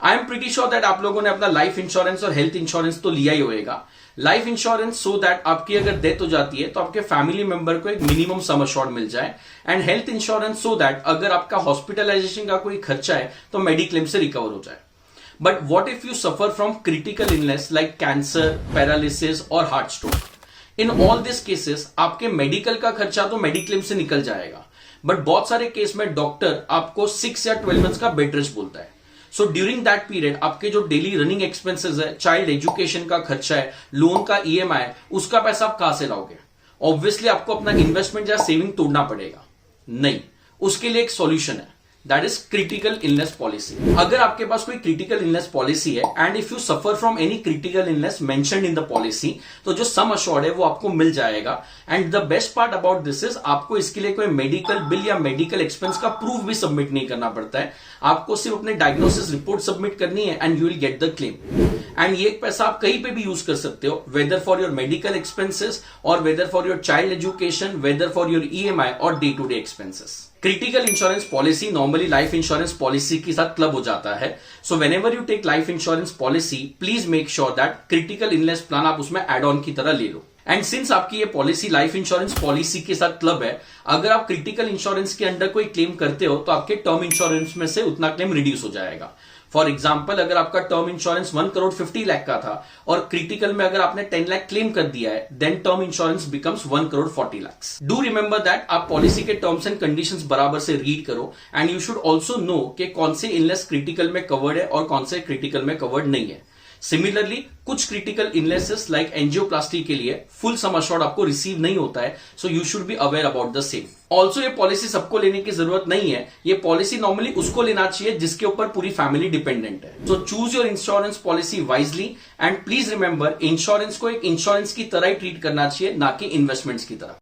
I am pretty sure that आप लोगों ने अपना लाइफ इंश्योरेंस और हेल्थ इंश्योरेंस तो लिया ही होगा। लाइफ इंश्योरेंस सो दैट आपकी अगर डेथ हो जाती है तो आपके फैमिली मेंबर को एक मिनिमम सम अश्योर्ड मिल जाए, and health insurance so that अगर आपका हॉस्पिटलाइजेशन का कोई खर्चा है तो मेडिक्लेम से रिकवर हो जाए। But what if you suffer from critical illness like cancer, paralysis और heart stroke? In all this cases आपके मेडिकल का खर्चा तो मेडिक्लेम से निकल जाएगा, बट बहुत सारे केस में डॉक्टर आपको 6 या 12 मंथ्स का बेड रेस्ट बोलता है। सो ड्यूरिंग दैट पीरियड आपके जो डेली रनिंग एक्सपेंसेस है, चाइल्ड एजुकेशन का खर्चा है, लोन का ईएमआई है, उसका पैसा आप कहां से लाओगे? ऑब्वियसली आपको अपना इन्वेस्टमेंट या सेविंग तोड़ना पड़ेगा। नहीं, उसके लिए एक सॉल्यूशन है, that is critical illness policy. अगर आपके पास कोई क्रिटिकल इलनेस पॉलिसी है and if you suffer from any critical illness mentioned in the policy, तो जो सम अश्योर्ड है वो आपको मिल जाएगा। And the best part about this is आपको इसके लिए कोई मेडिकल बिल या मेडिकल एक्सपेंस का प्रूफ भी सबमिट नहीं करना पड़ता है। आपको सिर्फ अपने डायग्नोसिस रिपोर्ट सबमिट करनी है and you will get the claim. And ये पैसा आप कहीं पे भी यूज कर सकते हो, whether for your medical expenses और whether for your child education, whether for your EMI और day to day expenses. Critical insurance policy normally life insurance policy के साथ क्लब हो जाता है। So whenever you take life insurance policy, please make sure that critical illness plan आप उसमें add on की तरह ले लो। एंड सिंस आपकी ये पॉलिसी लाइफ इंश्योरेंस पॉलिसी के साथ क्लब है, अगर आप क्रिटिकल इंश्योरेंस के अंडर कोई क्लेम करते हो तो आपके टर्म इंश्योरेंस में से उतना क्लेम रिड्यूस हो जाएगा। फॉर एग्जाम्पल, अगर आपका टर्म इंश्योरेंस 1 करोड़ 50 लाख का था और क्रिटिकल में अगर आपने 10 लाख क्लेम कर दिया है, then term insurance becomes 1 crore 40 lakh. Do remember that आप पॉलिसी के टर्म्स एंड कंडीशंस बराबर से रीड करो, and you should also know कि कौन से इलनेस क्रिटिकल में कवर्ड है और कौन से क्रिटिकल में कवर्ड नहीं है। सिमिलरली कुछ क्रिटिकल इलनेसेस लाइक एंजियोप्लास्टी के लिए फुल सम अश्योर्ड आपको रिसीव नहीं होता है, so you should be aware about the same. Also ये पॉलिसी सबको लेने की जरूरत नहीं है। ये पॉलिसी नॉर्मली उसको लेना चाहिए जिसके ऊपर पूरी फैमिली डिपेंडेंट है। So choose your insurance policy wisely, and please remember insurance को एक इंश्योरेंस की तरह ही ट्रीट करना चाहिए, ना कि इन्वेस्टमेंट्स की तरह।